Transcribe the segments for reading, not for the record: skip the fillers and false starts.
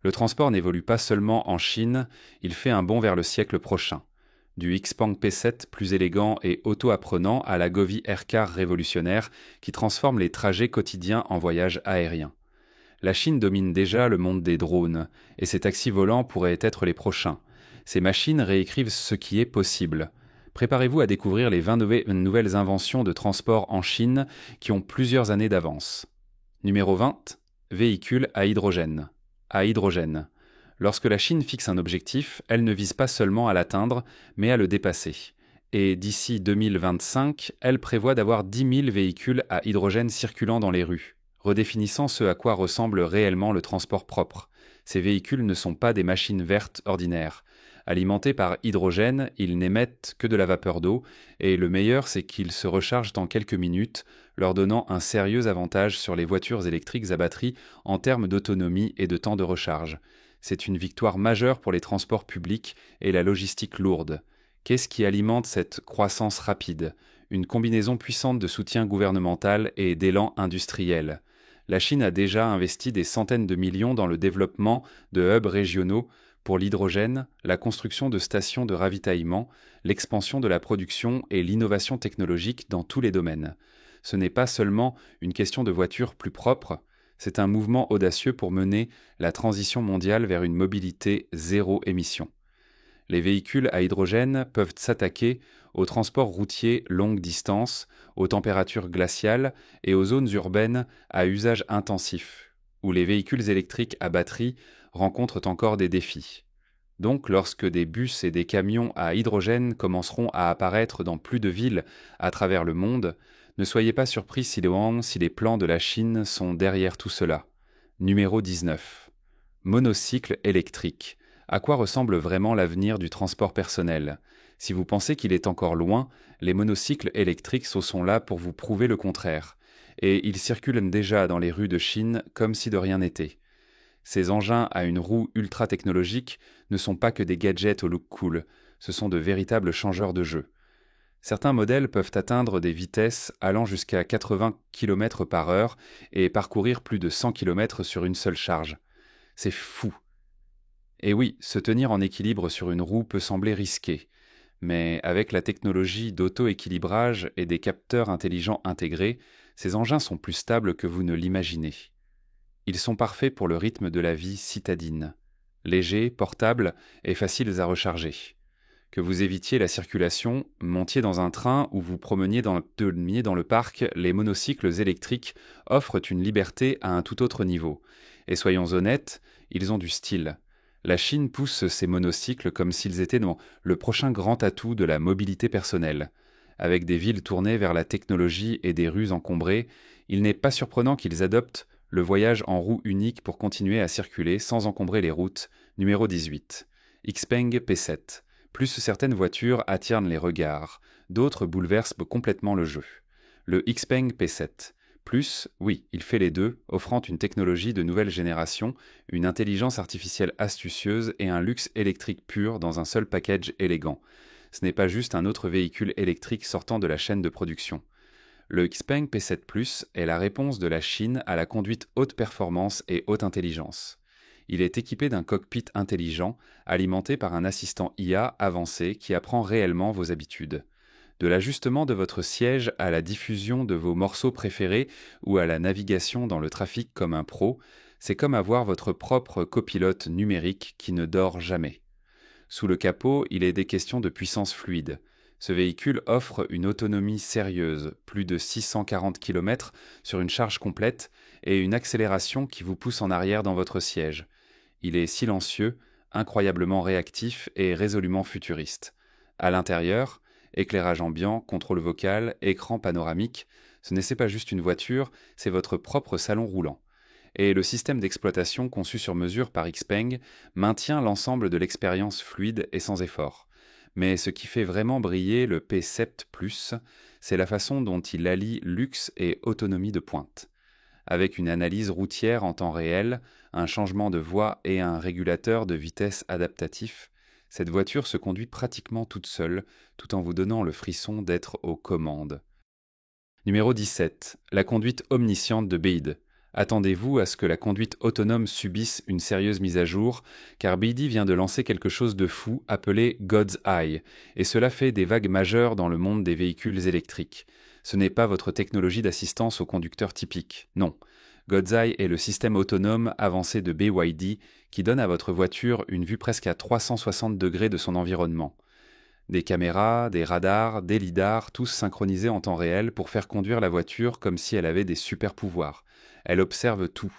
Le transport n'évolue pas seulement en Chine, il fait un bond vers le siècle prochain. Du Xpeng P7 plus élégant et auto-apprenant à la Govee Aircar révolutionnaire qui transforme les trajets quotidiens en voyages aériens. La Chine domine déjà le monde des drones, et ces taxis volants pourraient être les prochains. Ces machines réécrivent ce qui est possible. Préparez-vous à découvrir les 20 nouvelles inventions de transport en Chine qui ont plusieurs années d'avance. Numéro 20. Véhicules à hydrogène. À hydrogène. Lorsque la Chine fixe un objectif, elle ne vise pas seulement à l'atteindre, mais à le dépasser. Et d'ici 2025, elle prévoit d'avoir 10 000 véhicules à hydrogène circulant dans les rues, redéfinissant ce à quoi ressemble réellement le transport propre. Ces véhicules ne sont pas des machines vertes ordinaires. Alimentés par hydrogène, ils n'émettent que de la vapeur d'eau, et le meilleur, c'est qu'ils se rechargent en quelques minutes, leur donnant un sérieux avantage sur les voitures électriques à batterie en termes d'autonomie et de temps de recharge. C'est une victoire majeure pour les transports publics et la logistique lourde. Qu'est-ce qui alimente cette croissance rapide? Une combinaison puissante de soutien gouvernemental et d'élan industriel. La Chine a déjà investi des centaines de millions dans le développement de hubs régionaux pour l'hydrogène, la construction de stations de ravitaillement, l'expansion de la production et l'innovation technologique dans tous les domaines. Ce n'est pas seulement une question de voitures plus propres, c'est un mouvement audacieux pour mener la transition mondiale vers une mobilité zéro émission. Les véhicules à hydrogène peuvent s'attaquer au transport routier longue distance, aux températures glaciales et aux zones urbaines à usage intensif, où les véhicules électriques à batterie rencontrent encore des défis. Donc, lorsque des bus et des camions à hydrogène commenceront à apparaître dans plus de villes à travers le monde, ne soyez pas surpris si les plans de la Chine sont derrière tout cela. Numéro 19. Monocycle électrique. À quoi ressemble vraiment l'avenir du transport personnel? Si vous pensez qu'il est encore loin, les monocycles électriques sont là pour vous prouver le contraire. Et ils circulent déjà dans les rues de Chine comme si de rien n'était. Ces engins à une roue ultra technologique ne sont pas que des gadgets au look cool, ce sont de véritables changeurs de jeu. Certains modèles peuvent atteindre des vitesses allant jusqu'à 80 km/h et parcourir plus de 100 km sur une seule charge. C'est fou. Et oui, se tenir en équilibre sur une roue peut sembler risqué, mais avec la technologie d'auto-équilibrage et des capteurs intelligents intégrés, ces engins sont plus stables que vous ne l'imaginez. Ils sont parfaits pour le rythme de la vie citadine, légers, portables et faciles à recharger. Que vous évitiez la circulation, montiez dans un train ou vous promeniez dans le parc, les monocycles électriques offrent une liberté à un tout autre niveau. Et soyons honnêtes, ils ont du style. La Chine pousse ces monocycles comme s'ils étaient le prochain grand atout de la mobilité personnelle. Avec des villes tournées vers la technologie et des rues encombrées, il n'est pas surprenant qu'ils adoptent le voyage en roue unique pour continuer à circuler sans encombrer les routes. Numéro 18. Xpeng P7. Plus certaines voitures attirent les regards, d'autres bouleversent complètement le jeu. Le Xpeng P7. Plus, oui, il fait les deux, offrant une technologie de nouvelle génération, une intelligence artificielle astucieuse et un luxe électrique pur dans un seul package élégant. Ce n'est pas juste un autre véhicule électrique sortant de la chaîne de production. Le Xpeng P7 Plus est la réponse de la Chine à la conduite haute performance et haute intelligence. Il est équipé d'un cockpit intelligent, alimenté par un assistant IA avancé qui apprend réellement vos habitudes. De l'ajustement de votre siège à la diffusion de vos morceaux préférés ou à la navigation dans le trafic comme un pro, c'est comme avoir votre propre copilote numérique qui ne dort jamais. Sous le capot, il est des questions de puissance fluide. Ce véhicule offre une autonomie sérieuse, plus de 640 km sur une charge complète et une accélération qui vous pousse en arrière dans votre siège. Il est silencieux, incroyablement réactif et résolument futuriste. À l'intérieur, éclairage ambiant, contrôle vocal, écran panoramique, ce n'est pas juste une voiture, c'est votre propre salon roulant. Et le système d'exploitation conçu sur mesure par Xpeng maintient l'ensemble de l'expérience fluide et sans effort. Mais ce qui fait vraiment briller le P7 Plus, c'est la façon dont il allie luxe et autonomie de pointe. Avec une analyse routière en temps réel, un changement de voie et un régulateur de vitesse adaptatif, cette voiture se conduit pratiquement toute seule, tout en vous donnant le frisson d'être aux commandes. Numéro 17. La conduite omnisciente de BeID. Attendez-vous à ce que la conduite autonome subisse une sérieuse mise à jour, car BYD vient de lancer quelque chose de fou appelé God's Eye, et cela fait des vagues majeures dans le monde des véhicules électriques. Ce n'est pas votre technologie d'assistance au conducteur typique, non. God's Eye est le système autonome avancé de BYD qui donne à votre voiture une vue presque à 360 degrés de son environnement. Des caméras, des radars, des lidars, tous synchronisés en temps réel pour faire conduire la voiture comme si elle avait des super pouvoirs. Elle observe tout.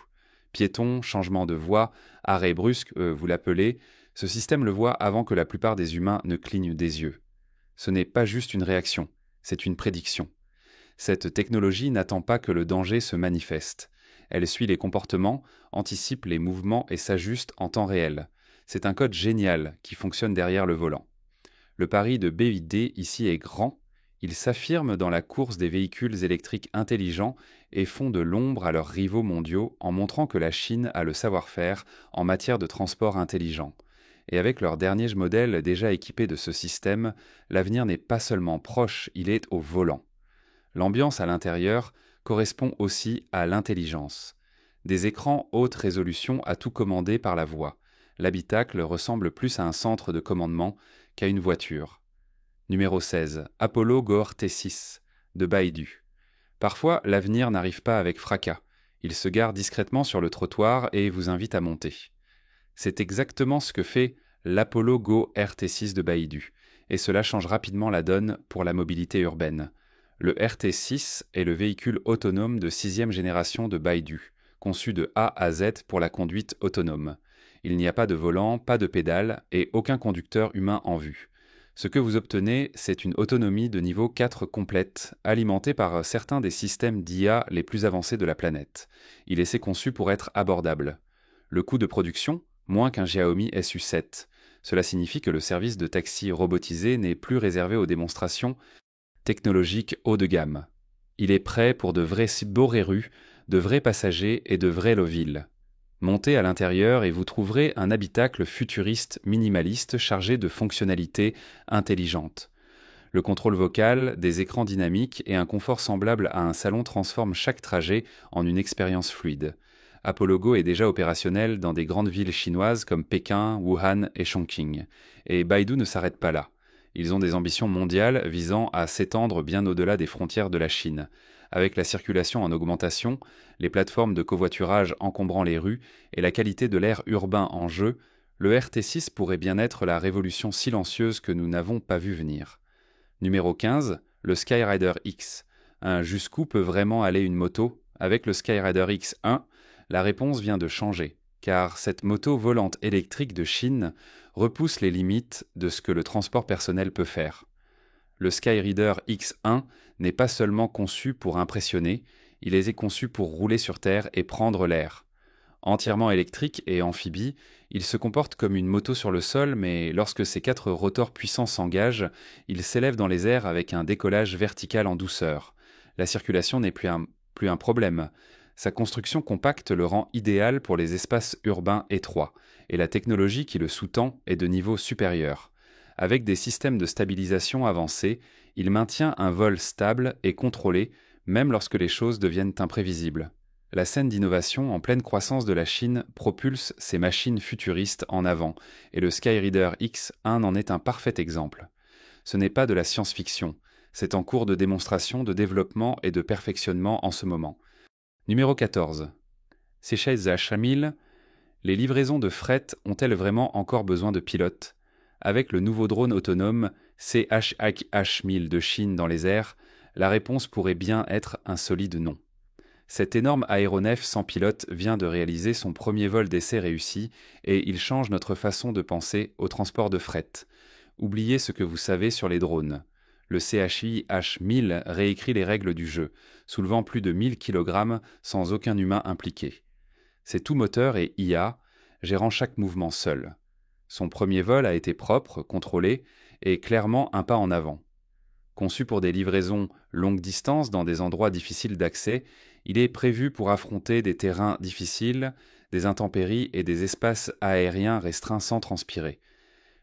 Piéton, changement de voie, arrêt brusque, vous l'appelez, ce système le voit avant que la plupart des humains ne clignent des yeux. Ce n'est pas juste une réaction, c'est une prédiction. Cette technologie n'attend pas que le danger se manifeste. Elle suit les comportements, anticipe les mouvements et s'ajuste en temps réel. C'est un code génial qui fonctionne derrière le volant. Le pari de BYD ici est grand. Ils s'affirment dans la course des véhicules électriques intelligents et font de l'ombre à leurs rivaux mondiaux en montrant que la Chine a le savoir-faire en matière de transport intelligent. Et avec leur dernier modèle déjà équipé de ce système, l'avenir n'est pas seulement proche, il est au volant. L'ambiance à l'intérieur correspond aussi à l'intelligence. Des écrans haute résolution à tout commander par la voix. L'habitacle ressemble plus à un centre de commandement qu'à une voiture. Numéro 16. Apollo Go RT6 de Baidu. Parfois, l'avenir n'arrive pas avec fracas. Il se gare discrètement sur le trottoir et vous invite à monter. C'est exactement ce que fait l'Apollo Go RT6 de Baidu, et cela change rapidement la donne pour la mobilité urbaine. Le RT6 est le véhicule autonome de 6e génération de Baidu, conçu de A à Z pour la conduite autonome. Il n'y a pas de volant, pas de pédale et aucun conducteur humain en vue. Ce que vous obtenez, c'est une autonomie de niveau 4 complète, alimentée par certains des systèmes d'IA les plus avancés de la planète. Il est conçu pour être abordable. Le coût de production, moins qu'un Xiaomi SU7. Cela signifie que le service de taxi robotisé n'est plus réservé aux démonstrations technologiques haut de gamme. Il est prêt pour de vrais borérus, de vrais passagers et de vrais lovilles. Montez à l'intérieur et vous trouverez un habitacle futuriste minimaliste chargé de fonctionnalités intelligentes. Le contrôle vocal, des écrans dynamiques et un confort semblable à un salon transforment chaque trajet en une expérience fluide. Apollo Go est déjà opérationnel dans des grandes villes chinoises comme Pékin, Wuhan et Chongqing. Et Baidu ne s'arrête pas là. Ils ont des ambitions mondiales visant à s'étendre bien au-delà des frontières de la Chine. Avec la circulation en augmentation, les plateformes de covoiturage encombrant les rues et la qualité de l'air urbain en jeu, le RT6 pourrait bien être la révolution silencieuse que nous n'avons pas vue venir. Numéro 15, le Skyrider X. Jusqu'où peut vraiment aller une moto? Avec le Skyrider X1, la réponse vient de changer, car cette moto volante électrique de Chine repousse les limites de ce que le transport personnel peut faire. Le Skyrider X1 n'est pas seulement conçu pour impressionner, il est conçu pour rouler sur terre et prendre l'air. Entièrement électrique et amphibie, il se comporte comme une moto sur le sol, mais lorsque ses 4 rotors puissants s'engagent, il s'élève dans les airs avec un décollage vertical en douceur. La circulation n'est plus un problème. Sa construction compacte le rend idéal pour les espaces urbains étroits, et la technologie qui le sous-tend est de niveau supérieur. Avec des systèmes de stabilisation avancés, il maintient un vol stable et contrôlé, même lorsque les choses deviennent imprévisibles. La scène d'innovation en pleine croissance de la Chine propulse ces machines futuristes en avant, et le Skyrider X1 en est un parfait exemple. Ce n'est pas de la science-fiction, c'est en cours de démonstration, de développement et de perfectionnement en ce moment. Numéro 14. Seychelles Shamil, les livraisons de fret ont-elles vraiment encore besoin de pilotes? Avec le nouveau drone autonome CH-1000 de Chine dans les airs, la réponse pourrait bien être un solide non. Cet énorme aéronef sans pilote vient de réaliser son premier vol d'essai réussi et il change notre façon de penser au transport de fret. Oubliez ce que vous savez sur les drones. Le CH-1000 réécrit les règles du jeu, soulevant plus de 1000 kg sans aucun humain impliqué. C'est tout moteur et IA, gérant chaque mouvement seul. Son premier vol a été propre, contrôlé et clairement un pas en avant. Conçu pour des livraisons longue distance dans des endroits difficiles d'accès, il est prévu pour affronter des terrains difficiles, des intempéries et des espaces aériens restreints sans transpirer.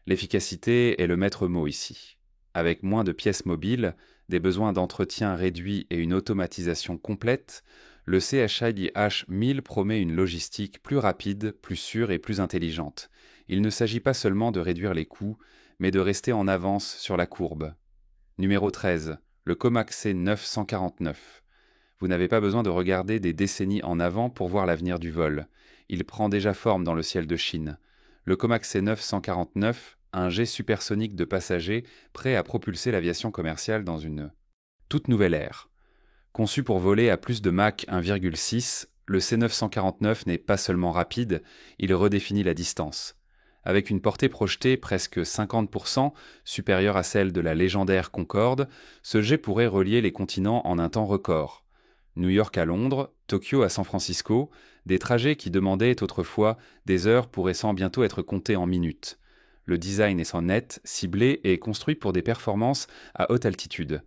L'efficacité est le maître mot ici. Avec moins de pièces mobiles, des besoins d'entretien réduits et une automatisation complète, Le CHIH 1000 promet une logistique plus rapide, plus sûre et plus intelligente. Il ne s'agit pas seulement de réduire les coûts, mais de rester en avance sur la courbe. Numéro 13. Le Comac C949. Vous n'avez pas besoin de regarder des décennies en avant pour voir l'avenir du vol. Il prend déjà forme dans le ciel de Chine. Le Comac C949, un jet supersonique de passagers prêt à propulser l'aviation commerciale dans une toute nouvelle ère. Conçu pour voler à plus de Mach 1,6, le C949 n'est pas seulement rapide, il redéfinit la distance. Avec une portée projetée presque 50% supérieure à celle de la légendaire Concorde, ce jet pourrait relier les continents en un temps record. New York à Londres, Tokyo à San Francisco, des trajets qui demandaient autrefois des heures pourraient sans bientôt être comptés en minutes. Le design est sans net, ciblé et construit pour des performances à haute altitude.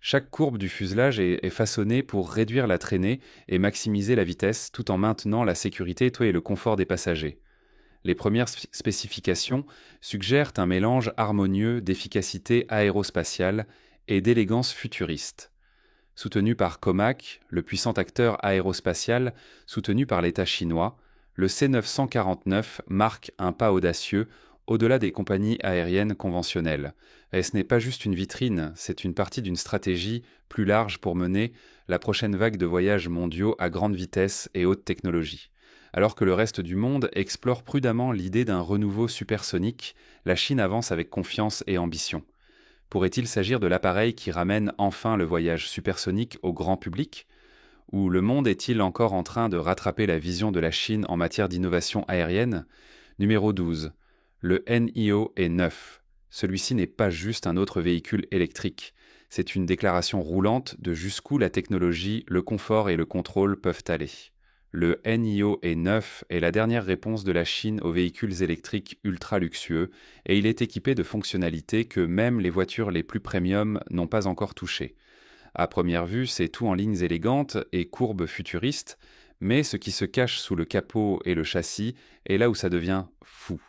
Chaque courbe du fuselage est façonnée pour réduire la traînée et maximiser la vitesse tout en maintenant la sécurité et le confort des passagers. Les premières spécifications suggèrent un mélange harmonieux d'efficacité aérospatiale et d'élégance futuriste. Soutenu par Comac, le puissant acteur aérospatial soutenu par l'État chinois, le C949 marque un pas audacieux au-delà des compagnies aériennes conventionnelles. Et ce n'est pas juste une vitrine, c'est une partie d'une stratégie plus large pour mener la prochaine vague de voyages mondiaux à grande vitesse et haute technologie. Alors que le reste du monde explore prudemment l'idée d'un renouveau supersonique, la Chine avance avec confiance et ambition. Pourrait-il s'agir de l'appareil qui ramène enfin le voyage supersonique au grand public ? Ou le monde est-il encore en train de rattraper la vision de la Chine en matière d'innovation aérienne ? Numéro 12. Le NIO est neuf. Celui-ci n'est pas juste un autre véhicule électrique. C'est une déclaration roulante de jusqu'où la technologie, le confort et le contrôle peuvent aller. Le NIO E9 est la dernière réponse de la Chine aux véhicules électriques ultra luxueux et il est équipé de fonctionnalités que même les voitures les plus premium n'ont pas encore touchées. À première vue, c'est tout en lignes élégantes et courbes futuristes, mais ce qui se cache sous le capot et le châssis est là où ça devient fou.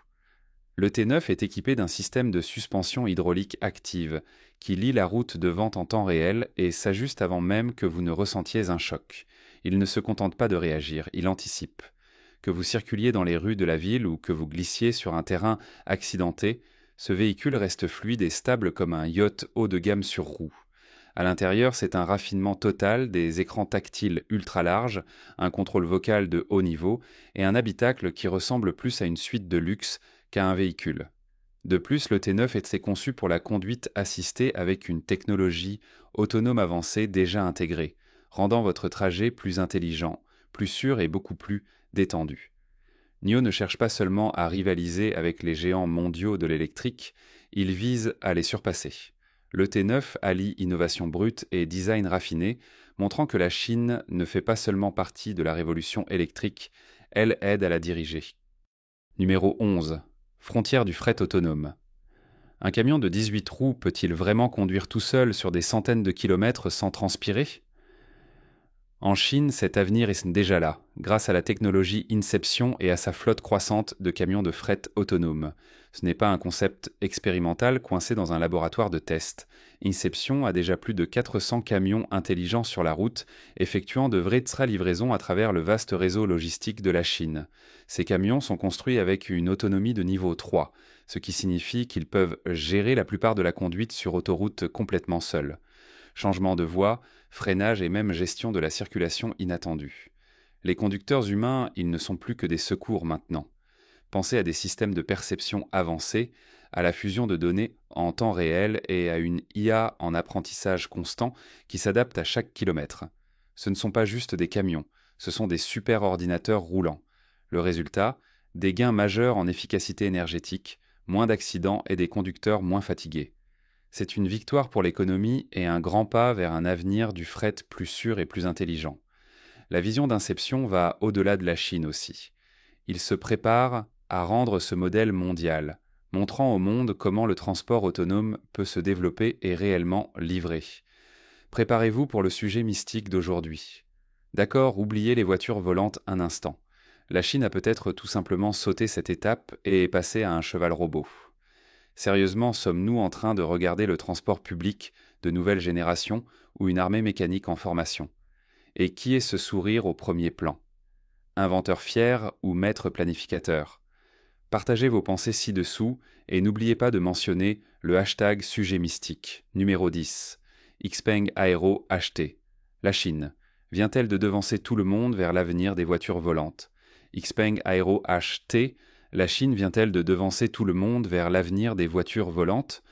Le T9 est équipé d'un système de suspension hydraulique active qui lie la route devant en temps réel et s'ajuste avant même que vous ne ressentiez un choc. Il ne se contente pas de réagir, il anticipe. Que vous circuliez dans les rues de la ville ou que vous glissiez sur un terrain accidenté, ce véhicule reste fluide et stable comme un yacht haut de gamme sur roues. À l'intérieur, c'est un raffinement total, des écrans tactiles ultra larges, un contrôle vocal de haut niveau et un habitacle qui ressemble plus à une suite de luxe qu'à un véhicule. De plus, le T9 est conçu pour la conduite assistée avec une technologie autonome avancée déjà intégrée, rendant votre trajet plus intelligent, plus sûr et beaucoup plus détendu. NIO ne cherche pas seulement à rivaliser avec les géants mondiaux de l'électrique, il vise à les surpasser. Le T9 allie innovation brute et design raffiné, montrant que la Chine ne fait pas seulement partie de la révolution électrique, elle aide à la diriger. Numéro 11. Frontière du fret autonome. Un camion de 18 roues peut-il vraiment conduire tout seul sur des centaines de kilomètres sans transpirer ? En Chine, cet avenir est déjà là, grâce à la technologie Inception et à sa flotte croissante de camions de fret autonomes. Ce n'est pas un concept expérimental coincé dans un laboratoire de test. Inception a déjà plus de 400 camions intelligents sur la route, effectuant de vraies livraisons à travers le vaste réseau logistique de la Chine. Ces camions sont construits avec une autonomie de niveau 3, ce qui signifie qu'ils peuvent gérer la plupart de la conduite sur autoroute complètement seuls. Changement de voie, freinage et même gestion de la circulation inattendue. Les conducteurs humains, ils ne sont plus que des secours maintenant. Pensez à des systèmes de perception avancés, à la fusion de données en temps réel et à une IA en apprentissage constant qui s'adapte à chaque kilomètre. Ce ne sont pas juste des camions, ce sont des super-ordinateurs roulants. Le résultat, des gains majeurs en efficacité énergétique, moins d'accidents et des conducteurs moins fatigués. C'est une victoire pour l'économie et un grand pas vers un avenir du fret plus sûr et plus intelligent. La vision d'Inception va au-delà de la Chine aussi. Il se prépare à rendre ce modèle mondial, montrant au monde comment le transport autonome peut se développer et réellement livrer. Préparez-vous pour le sujet mystique d'aujourd'hui. D'accord, oubliez les voitures volantes un instant. La Chine a peut-être tout simplement sauté cette étape et est passée à un cheval robot. Sérieusement, sommes-nous en train de regarder le transport public de nouvelle génération ou une armée mécanique en formation ? Et qui est ce sourire au premier plan? Inventeur fier ou maître planificateur? Partagez vos pensées ci-dessous et n'oubliez pas de mentionner le hashtag sujet mystique. Numéro 10. Xpeng Aero acheté. La Chine. Vient-elle de devancer tout le monde vers l'avenir des voitures volantes? Xpeng Aero acheté. La Chine vient-elle de devancer tout le monde vers l'avenir des voitures volantes?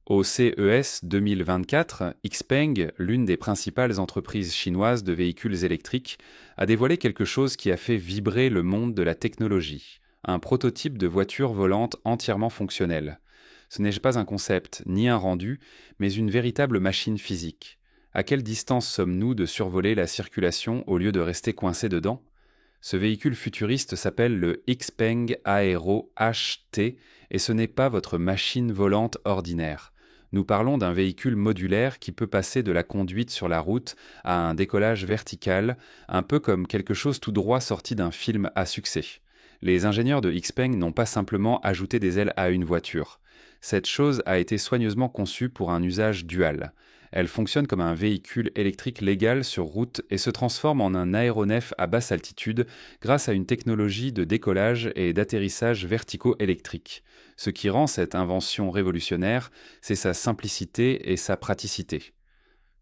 Au CES 2024, Xpeng, l'une des principales entreprises chinoises de véhicules électriques, a dévoilé quelque chose qui a fait vibrer le monde de la technologie. Un prototype de voiture volante entièrement fonctionnelle. Ce n'est pas un concept, ni un rendu, mais une véritable machine physique. À quelle distance sommes-nous de survoler la circulation au lieu de rester coincés dedans? Ce véhicule futuriste s'appelle le Xpeng Aero HT et ce n'est pas votre machine volante ordinaire. Nous parlons d'un véhicule modulaire qui peut passer de la conduite sur la route à un décollage vertical, un peu comme quelque chose tout droit sorti d'un film à succès. Les ingénieurs de Xpeng n'ont pas simplement ajouté des ailes à une voiture. Cette chose a été soigneusement conçue pour un usage dual. Elle fonctionne comme un véhicule électrique légal sur route et se transforme en un aéronef à basse altitude grâce à une technologie de décollage et d'atterrissage verticaux électriques. Ce qui rend cette invention révolutionnaire, c'est sa simplicité et sa praticité.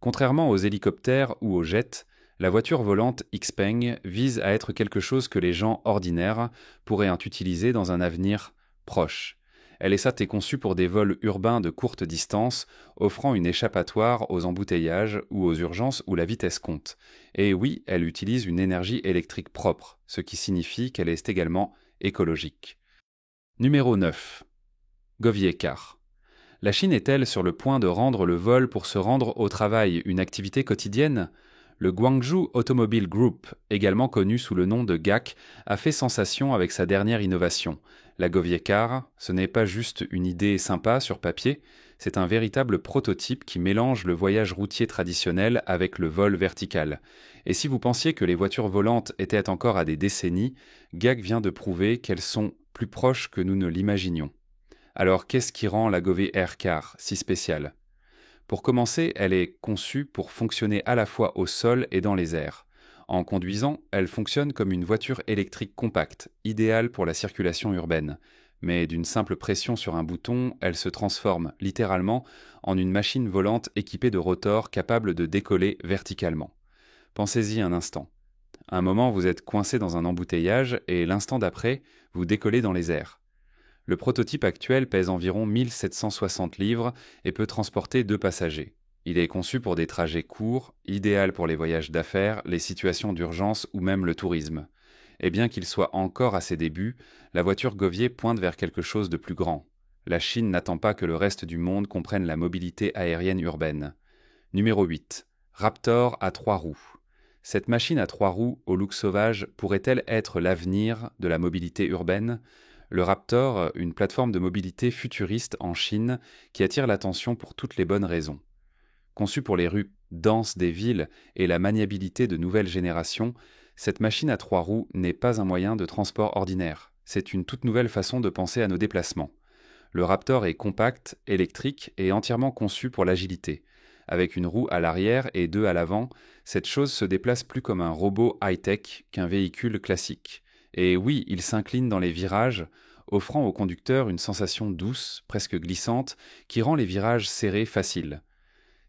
Contrairement aux hélicoptères ou aux jets, la voiture volante Xpeng vise à être quelque chose que les gens ordinaires pourraient utiliser dans un avenir proche. Elle est conçue pour des vols urbains de courte distance, offrant une échappatoire aux embouteillages ou aux urgences où la vitesse compte. Et oui, elle utilise une énergie électrique propre, ce qui signifie qu'elle est également écologique. Numéro 9. Govier Car. La Chine est-elle sur le point de rendre le vol pour se rendre au travail une activité quotidienne? Le Guangzhou Automobile Group, également connu sous le nom de GAC, a fait sensation avec sa dernière innovation. La Govier Car, ce n'est pas juste une idée sympa sur papier, c'est un véritable prototype qui mélange le voyage routier traditionnel avec le vol vertical. Et si vous pensiez que les voitures volantes étaient encore à des décennies, GAC vient de prouver qu'elles sont plus proches que nous ne l'imaginions. Alors qu'est-ce qui rend la Govier Car si spéciale? Pour commencer, elle est conçue pour fonctionner à la fois au sol et dans les airs. En conduisant, elle fonctionne comme une voiture électrique compacte, idéale pour la circulation urbaine. Mais d'une simple pression sur un bouton, elle se transforme, littéralement, en une machine volante équipée de rotors capables de décoller verticalement. Pensez-y un instant. Un moment, vous êtes coincé dans un embouteillage et l'instant d'après, vous décollez dans les airs. Le prototype actuel pèse environ 1760 livres et peut transporter 2 passagers. Il est conçu pour des trajets courts, idéal pour les voyages d'affaires, les situations d'urgence ou même le tourisme. Et bien qu'il soit encore à ses débuts, la voiture Govier pointe vers quelque chose de plus grand. La Chine n'attend pas que le reste du monde comprenne la mobilité aérienne urbaine. Numéro 8. Raptor à 3 roues. Cette machine à 3 roues au look sauvage pourrait-elle être l'avenir de la mobilité urbaine ? Le Raptor, une plateforme de mobilité futuriste en Chine qui attire l'attention pour toutes les bonnes raisons. Conçue pour les rues denses des villes et la maniabilité de nouvelles générations, cette machine à 3 roues n'est pas un moyen de transport ordinaire. C'est une toute nouvelle façon de penser à nos déplacements. Le Raptor est compact, électrique et entièrement conçu pour l'agilité. Avec une roue à l'arrière et 2 à l'avant, cette chose se déplace plus comme un robot high-tech qu'un véhicule classique. Et oui, il s'incline dans les virages, offrant au conducteur une sensation douce, presque glissante, qui rend les virages serrés faciles.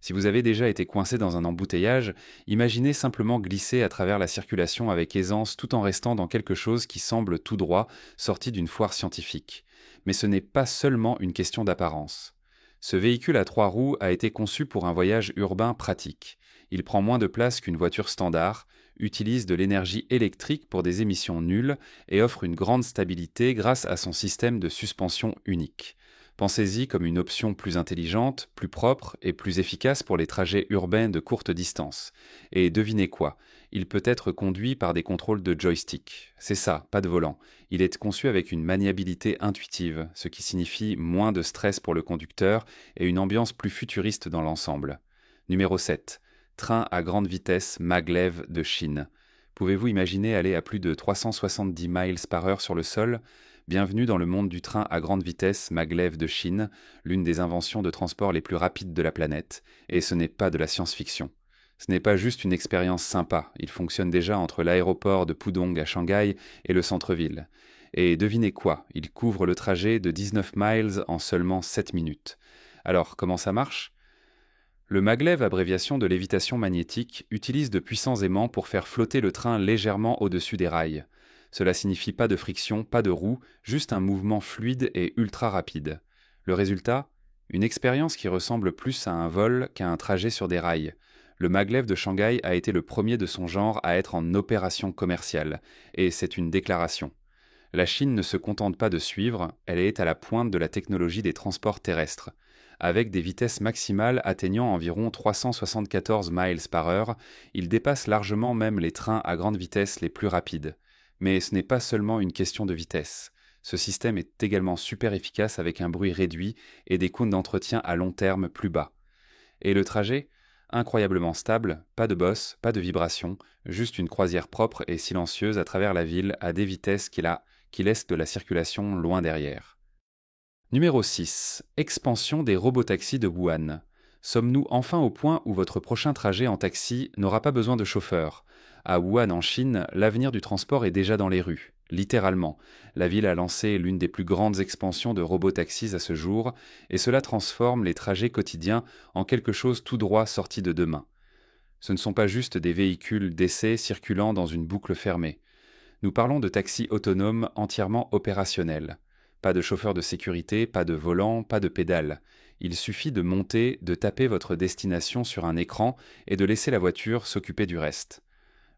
Si vous avez déjà été coincé dans un embouteillage, imaginez simplement glisser à travers la circulation avec aisance tout en restant dans quelque chose qui semble tout droit, sorti d'une foire scientifique. Mais ce n'est pas seulement une question d'apparence. Ce véhicule à 3 roues a été conçu pour un voyage urbain pratique. Il prend moins de place qu'une voiture standard, utilise de l'énergie électrique pour des émissions nulles et offre une grande stabilité grâce à son système de suspension unique. Pensez-y comme une option plus intelligente, plus propre et plus efficace pour les trajets urbains de courte distance. Et devinez quoi? Il peut être conduit par des contrôles de joystick. C'est ça, pas de volant. Il est conçu avec une maniabilité intuitive, ce qui signifie moins de stress pour le conducteur et une ambiance plus futuriste dans l'ensemble. Numéro 7. Train à grande vitesse maglev de Chine. Pouvez-vous imaginer aller à plus de 370 miles par heure sur le sol? Bienvenue dans le monde du train à grande vitesse maglev de Chine, l'une des inventions de transport les plus rapides de la planète, et ce n'est pas de la science-fiction. Ce n'est pas juste une expérience sympa, il fonctionne déjà entre l'aéroport de Pudong à Shanghai et le centre-ville. Et devinez quoi, il couvre le trajet de 19 miles en seulement 7 minutes. Alors, comment ça marche? Le maglev, abréviation de lévitation magnétique, utilise de puissants aimants pour faire flotter le train légèrement au-dessus des rails. Cela signifie pas de friction, pas de roue, juste un mouvement fluide et ultra rapide. Le résultat? Une expérience qui ressemble plus à un vol qu'à un trajet sur des rails. Le maglev de Shanghai a été le premier de son genre à être en opération commerciale, et c'est une déclaration. La Chine ne se contente pas de suivre, elle est à la pointe de la technologie des transports terrestres. Avec des vitesses maximales atteignant environ 374 miles par heure, il dépasse largement même les trains à grande vitesse les plus rapides. Mais ce n'est pas seulement une question de vitesse. Ce système est également super efficace avec un bruit réduit et des coûts d'entretien à long terme plus bas. Et le trajet? Incroyablement stable, pas de bosse, pas de vibration, juste une croisière propre et silencieuse à travers la ville à des vitesses qui laissent de la circulation loin derrière. Numéro 6. Expansion des robotaxis de Wuhan. Sommes-nous enfin au point où votre prochain trajet en taxi n'aura pas besoin de chauffeur? À Wuhan en Chine, l'avenir du transport est déjà dans les rues, littéralement. La ville a lancé l'une des plus grandes expansions de robotaxis à ce jour, et cela transforme les trajets quotidiens en quelque chose tout droit sorti de demain. Ce ne sont pas juste des véhicules d'essai circulant dans une boucle fermée. Nous parlons de taxis autonomes entièrement opérationnels. Pas de chauffeur de sécurité, pas de volant, pas de pédale. Il suffit de monter, de taper votre destination sur un écran et de laisser la voiture s'occuper du reste.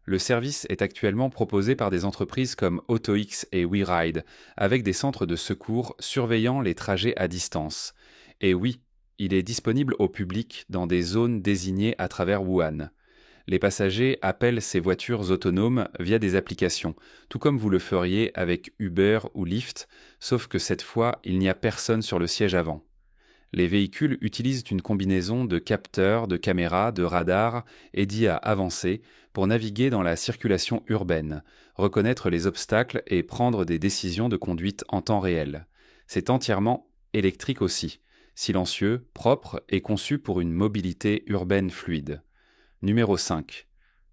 Le service est actuellement proposé par des entreprises comme AutoX et WeRide, avec des centres de secours surveillant les trajets à distance. Et oui, il est disponible au public dans des zones désignées à travers Wuhan. Les passagers appellent ces voitures autonomes via des applications, tout comme vous le feriez avec Uber ou Lyft, sauf que cette fois, il n'y a personne sur le siège avant. Les véhicules utilisent une combinaison de capteurs, de caméras, de radars et d'IA avancée pour naviguer dans la circulation urbaine, reconnaître les obstacles et prendre des décisions de conduite en temps réel. C'est entièrement électrique aussi, silencieux, propre et conçu pour une mobilité urbaine fluide. Numéro 5.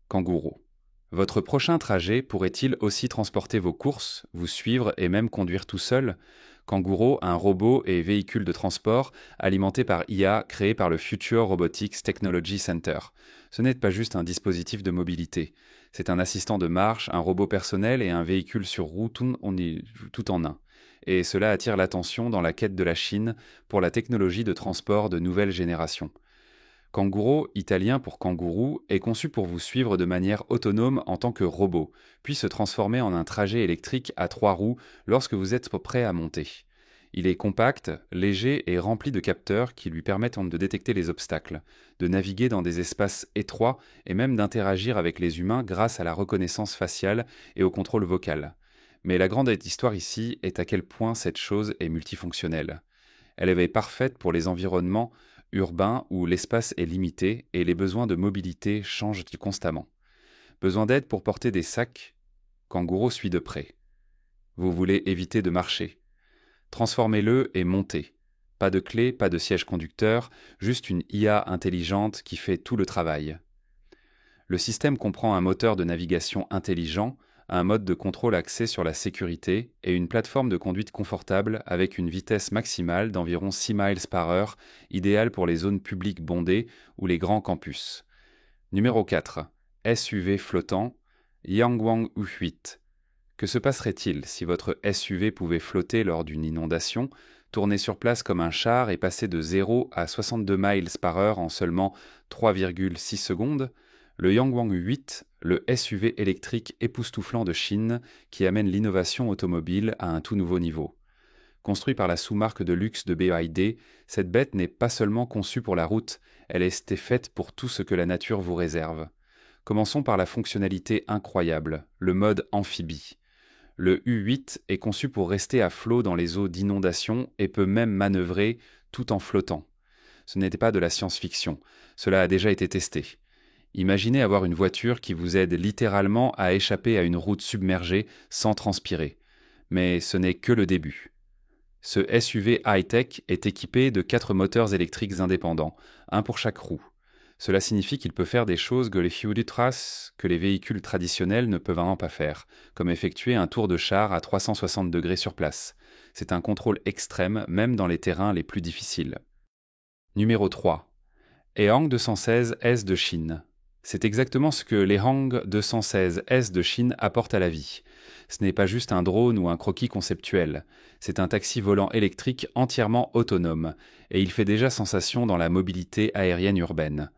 Kangourou. Votre prochain trajet pourrait-il aussi transporter vos courses, vous suivre et même conduire tout seul? Kangourou, un robot et véhicule de transport alimenté par IA créé par le Future Robotics Technology Center. Ce n'est pas juste un dispositif de mobilité. C'est un assistant de marche, un robot personnel et un véhicule sur roue tout en un. Et cela attire l'attention dans la quête de la Chine pour la technologie de transport de nouvelle génération. Kangourou, italien pour kangourou, est conçu pour vous suivre de manière autonome en tant que robot, puis se transformer en un trajet électrique à 3 roues lorsque vous êtes prêt à monter. Il est compact, léger et rempli de capteurs qui lui permettent de détecter les obstacles, de naviguer dans des espaces étroits et même d'interagir avec les humains grâce à la reconnaissance faciale et au contrôle vocal. Mais la grande histoire ici est à quel point cette chose est multifonctionnelle. Elle est parfaite pour les environnements urbain où l'espace est limité et les besoins de mobilité changent constamment. Besoin d'aide pour porter des sacs? Kangourou suit de près. Vous voulez éviter de marcher? Transformez-le et montez. Pas de clé, pas de siège conducteur, juste une IA intelligente qui fait tout le travail. Le système comprend un moteur de navigation intelligent, un mode de contrôle axé sur la sécurité et une plateforme de conduite confortable avec une vitesse maximale d'environ 6 miles par heure, idéale pour les zones publiques bondées ou les grands campus. Numéro 4. SUV flottant, Yangwang U8. Que se passerait-il si votre SUV pouvait flotter lors d'une inondation, tourner sur place comme un char et passer de 0 à 62 miles par heure en seulement 3,6 secondes? Le Yangwang U8, le SUV électrique époustouflant de Chine qui amène l'innovation automobile à un tout nouveau niveau. Construit par la sous-marque de luxe de BYD, cette bête n'est pas seulement conçue pour la route, elle est faite pour tout ce que la nature vous réserve. Commençons par la fonctionnalité incroyable, le mode amphibie. Le U8 est conçu pour rester à flot dans les eaux d'inondation et peut même manœuvrer tout en flottant. Ce n'était pas de la science-fiction, cela a déjà été testé. Imaginez avoir une voiture qui vous aide littéralement à échapper à une route submergée sans transpirer. Mais ce n'est que le début. Ce SUV high-tech est équipé de 4 moteurs électriques indépendants, un pour chaque roue. Cela signifie qu'il peut faire des choses que les véhicules traditionnels ne peuvent vraiment pas faire, comme effectuer un tour de char à 360 degrés sur place. C'est un contrôle extrême, même dans les terrains les plus difficiles. Numéro 3. Ehang 216 S de Chine. C'est exactement ce que l'Ehang 216 S de Chine apporte à la vie. Ce n'est pas juste un drone ou un croquis conceptuel, c'est un taxi volant électrique entièrement autonome, et il fait déjà sensation dans la mobilité aérienne urbaine.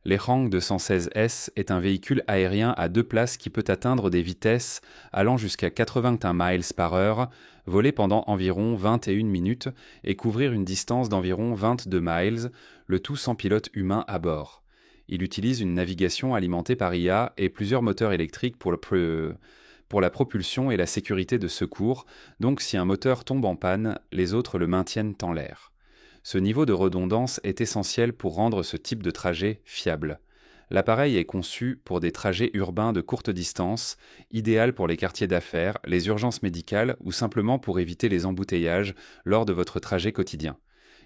L'Ehang 216S est un véhicule aérien à 2 places qui peut atteindre des vitesses allant jusqu'à 81 miles par heure, voler pendant environ 21 minutes et couvrir une distance d'environ 22 miles, le tout sans pilote humain à bord. Il utilise une navigation alimentée par IA et plusieurs moteurs électriques pour la propulsion et la sécurité de secours, donc si un moteur tombe en panne, les autres le maintiennent en l'air. Ce niveau de redondance est essentiel pour rendre ce type de trajet fiable. L'appareil est conçu pour des trajets urbains de courte distance, idéal pour les quartiers d'affaires, les urgences médicales ou simplement pour éviter les embouteillages lors de votre trajet quotidien.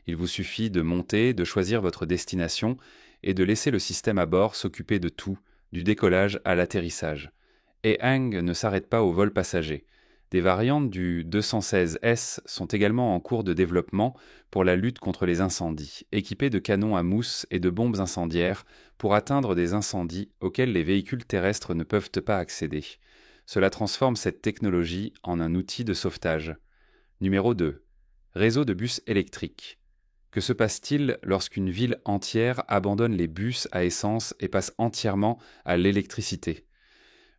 Il vous suffit de monter, de choisir votre destination et de laisser le système à bord s'occuper de tout, du décollage à l'atterrissage. Ehang ne s'arrête pas au vol passager. Des variantes du 216S sont également en cours de développement pour la lutte contre les incendies, équipées de canons à mousse et de bombes incendiaires pour atteindre des incendies auxquels les véhicules terrestres ne peuvent pas accéder. Cela transforme cette technologie en un outil de sauvetage. Numéro 2. Réseau de bus électriques. Que se passe-t-il lorsqu'une ville entière abandonne les bus à essence et passe entièrement à l'électricité ?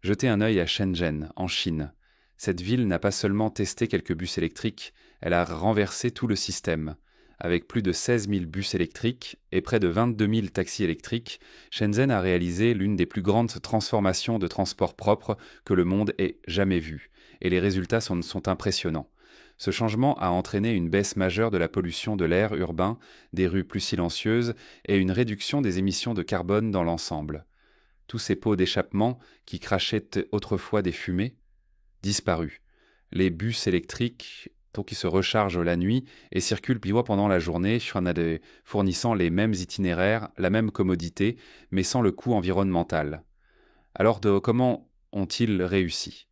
Jetez un œil à Shenzhen, en Chine. Cette ville n'a pas seulement testé quelques bus électriques, elle a renversé tout le système. Avec plus de 16 000 bus électriques et près de 22 000 taxis électriques, Shenzhen a réalisé l'une des plus grandes transformations de transport propre que le monde ait jamais vues, et les résultats sont impressionnants. Ce changement a entraîné une baisse majeure de la pollution de l'air urbain, des rues plus silencieuses et une réduction des émissions de carbone dans l'ensemble. Tous ces pots d'échappement qui crachaient autrefois des fumées, disparus. Les bus électriques qui se rechargent la nuit et circulent pendant la journée, fournissant les mêmes itinéraires, la même commodité, mais sans le coût environnemental. Alors comment ont-ils réussi ?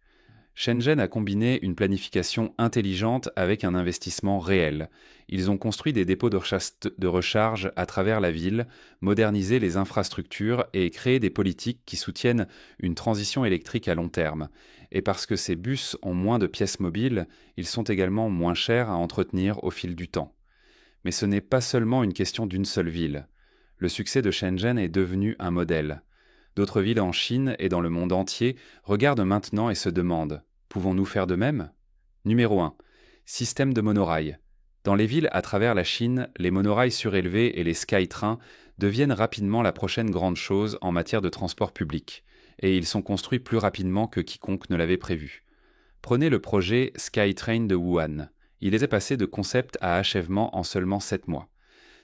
Shenzhen a combiné une planification intelligente avec un investissement réel. Ils ont construit des dépôts de recharge à travers la ville, modernisé les infrastructures et créé des politiques qui soutiennent une transition électrique à long terme. Et parce que ces bus ont moins de pièces mobiles, ils sont également moins chers à entretenir au fil du temps. Mais ce n'est pas seulement une question d'une seule ville. Le succès de Shenzhen est devenu un modèle. D'autres villes en Chine et dans le monde entier regardent maintenant et se demandent « Pouvons-nous faire de même ?» Numéro 1. Système de monorail. Dans les villes à travers la Chine, les monorails surélevés et les SkyTrains deviennent rapidement la prochaine grande chose en matière de transport public, et ils sont construits plus rapidement que quiconque ne l'avait prévu. Prenez le projet SkyTrain de Wuhan. Il était passé de concept à achèvement en seulement 7 mois.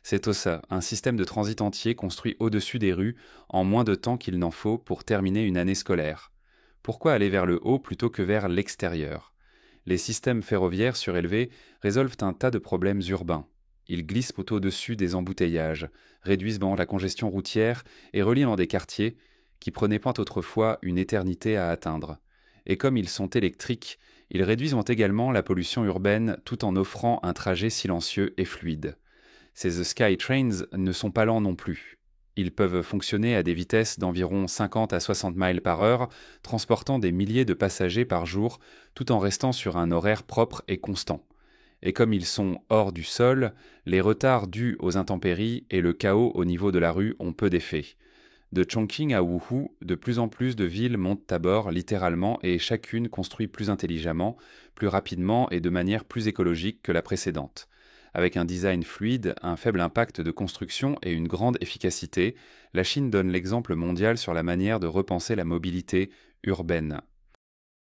C'est ça, un système de transit entier construit au-dessus des rues en moins de temps qu'il n'en faut pour terminer une année scolaire. Pourquoi aller vers le haut plutôt que vers l'extérieur ? Les systèmes ferroviaires surélevés résolvent un tas de problèmes urbains. Ils glissent au-dessus des embouteillages, réduisent la congestion routière et relient dans des quartiers qui prenaient autrefois une éternité à atteindre. Et comme ils sont électriques, ils réduisent également la pollution urbaine tout en offrant un trajet silencieux et fluide. Ces SkyTrains ne sont pas lents non plus. Ils peuvent fonctionner à des vitesses d'environ 50 à 60 miles par heure, transportant des milliers de passagers par jour, tout en restant sur un horaire propre et constant. Et comme ils sont hors du sol, les retards dus aux intempéries et le chaos au niveau de la rue ont peu d'effet. De Chongqing à Wuhu, de plus en plus de villes montent à bord littéralement et chacune construit plus intelligemment, plus rapidement et de manière plus écologique que la précédente. Avec un design fluide, un faible impact de construction et une grande efficacité, la Chine donne l'exemple mondial sur la manière de repenser la mobilité urbaine.